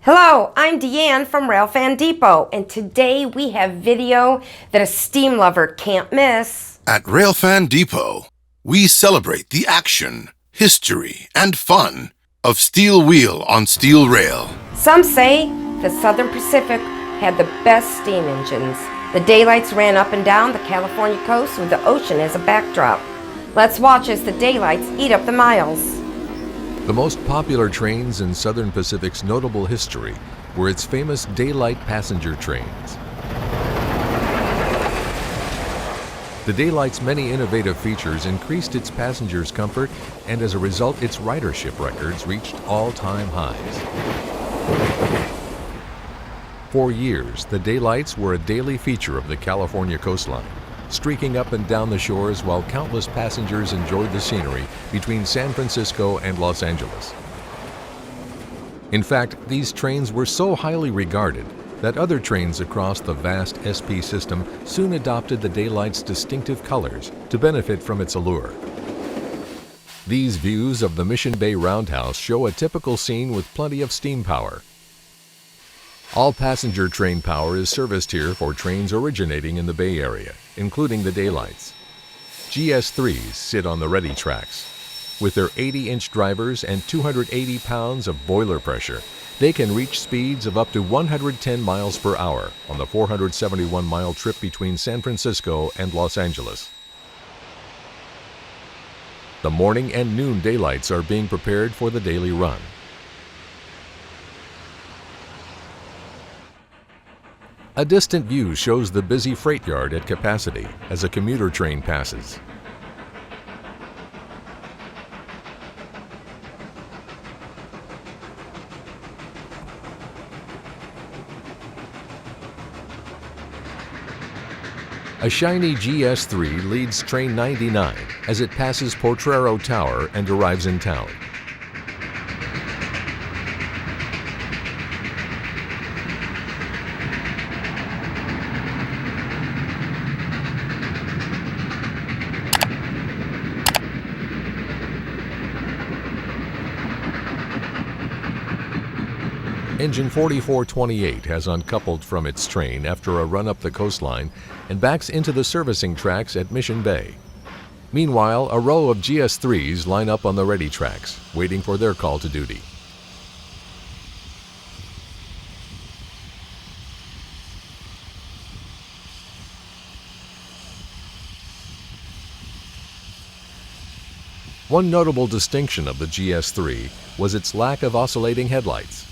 Hello, I'm Deanne from Railfan Depot, and today we have video that a steam lover can't miss. At Railfan Depot, we celebrate the action, history, and fun of steel wheel on steel rail. Some say the Southern Pacific had the best steam engines. The daylights ran up and down the California coast with the ocean as a backdrop. Let's watch as the daylights eat up the miles. The most popular trains in Southern Pacific's notable history were its famous daylight passenger trains. The Daylight's many innovative features increased its passengers' comfort, and as a result, its ridership records reached all-time highs. For years, the Daylights were a daily feature of the California coastline, streaking up and down the shores while countless passengers enjoyed the scenery between San Francisco and Los Angeles. In fact, these trains were so highly regarded that other trains across the vast SP system soon adopted the Daylight's distinctive colors to benefit from its allure. These views of the Mission Bay Roundhouse show a typical scene with plenty of steam power. All passenger train power is serviced here for trains originating in the Bay Area, including the Daylights. GS3s sit on the ready tracks. With their 80-inch drivers and 280 pounds of boiler pressure, they can reach speeds of up to 110 miles per hour on the 471-mile trip between San Francisco and Los Angeles. The morning and noon Daylights are being prepared for the daily run. A distant view shows the busy freight yard at capacity as a commuter train passes. A shiny GS3 leads train 99 as it passes Potrero Tower and arrives in town. Engine 4428 has uncoupled from its train after a run up the coastline and backs into the servicing tracks at Mission Bay. Meanwhile, a row of GS3s line up on the ready tracks, waiting for their call to duty. One notable distinction of the GS3 was its lack of oscillating headlights.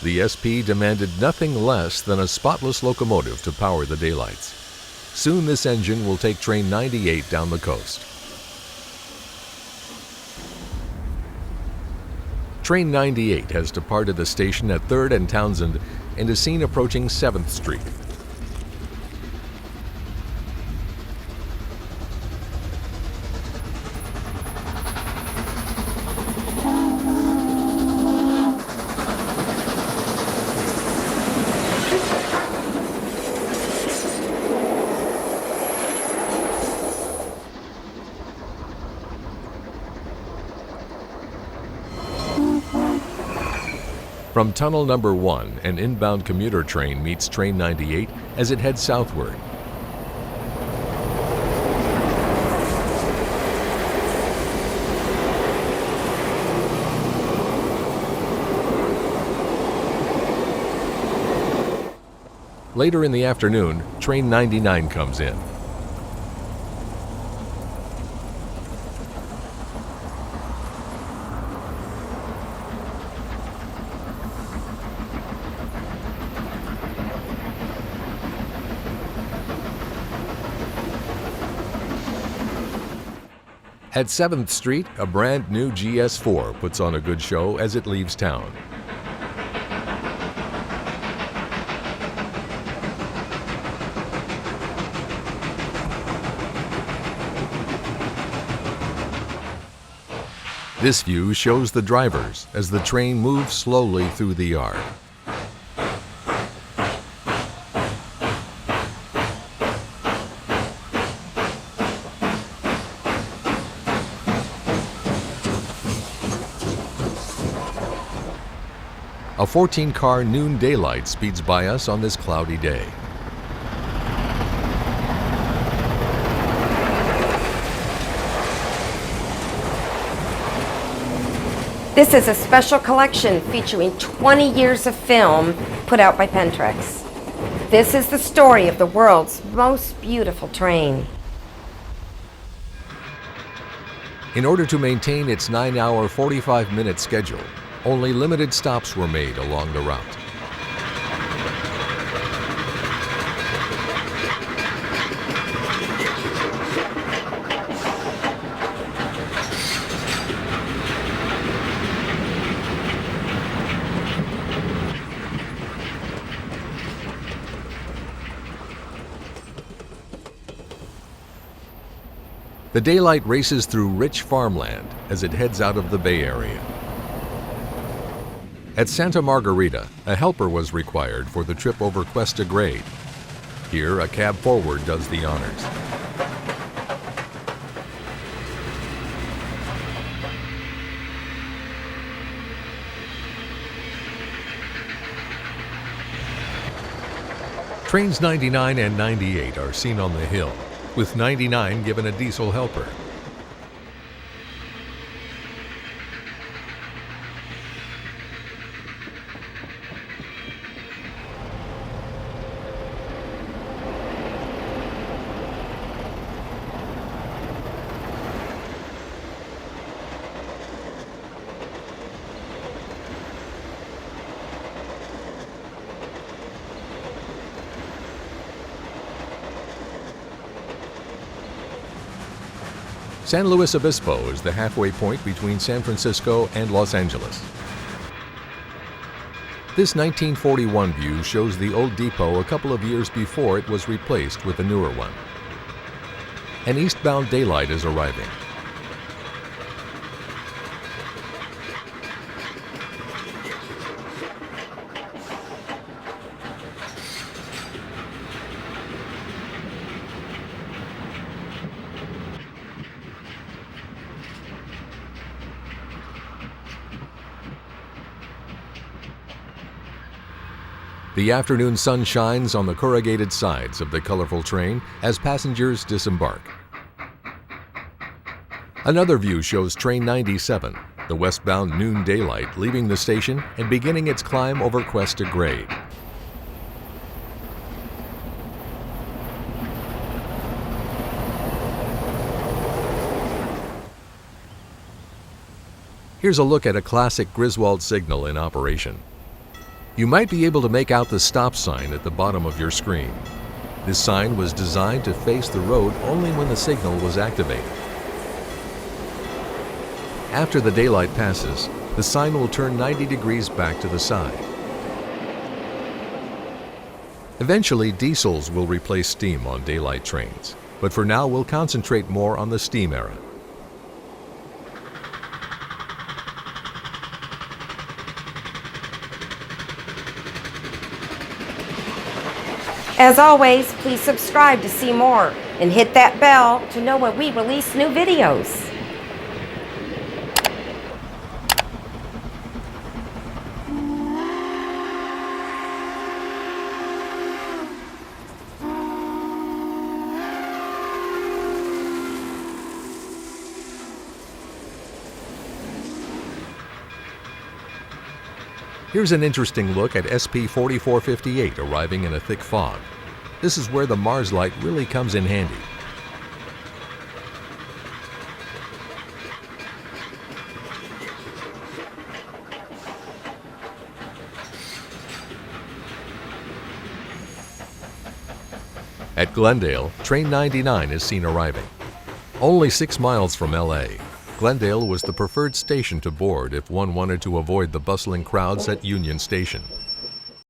The SP demanded nothing less than a spotless locomotive to power the Daylights. Soon this engine will take train 98 down the coast. Train 98 has departed the station at 3rd and Townsend and is seen approaching 7th Street. From Tunnel Number 1, an inbound commuter train meets Train 98 as it heads southward. Later in the afternoon, Train 99 comes in. At 7th Street, a brand new GS4 puts on a good show as it leaves town. This view shows the drivers as the train moves slowly through the yard. A 14-car noon daylight speeds by us on this cloudy day. This is a special collection featuring 20 years of film put out by Pentrex. This is the story of the world's most beautiful train. In order to maintain its 9-hour, 45-minute schedule, only limited stops were made along the route. The daylight races through rich farmland as it heads out of the Bay Area. At Santa Margarita, a helper was required for the trip over Cuesta Grade. Here, a cab forward does the honors. Trains 99 and 98 are seen on the hill, with 99 given a diesel helper. San Luis Obispo is the halfway point between San Francisco and Los Angeles. This 1941 view shows the old depot a couple of years before it was replaced with a newer one. An eastbound daylight is arriving. The afternoon sun shines on the corrugated sides of the colorful train as passengers disembark. Another view shows Train 97, the westbound noon daylight, leaving the station and beginning its climb over Cuesta Grade. Here's a look at a classic Griswold signal in operation. You might be able to make out the stop sign at the bottom of your screen. This sign was designed to face the road only when the signal was activated. After the daylight passes, the sign will turn 90 degrees back to the side. Eventually, diesels will replace steam on daylight trains, but for now we'll concentrate more on the steam era. As always, please subscribe to see more and hit that bell to know when we release new videos. Here's an interesting look at SP 4458 arriving in a thick fog. This is where the Mars light really comes in handy. At Glendale, Train 99 is seen arriving. Only 6 miles from LA, Glendale was the preferred station to board if one wanted to avoid the bustling crowds at Union Station.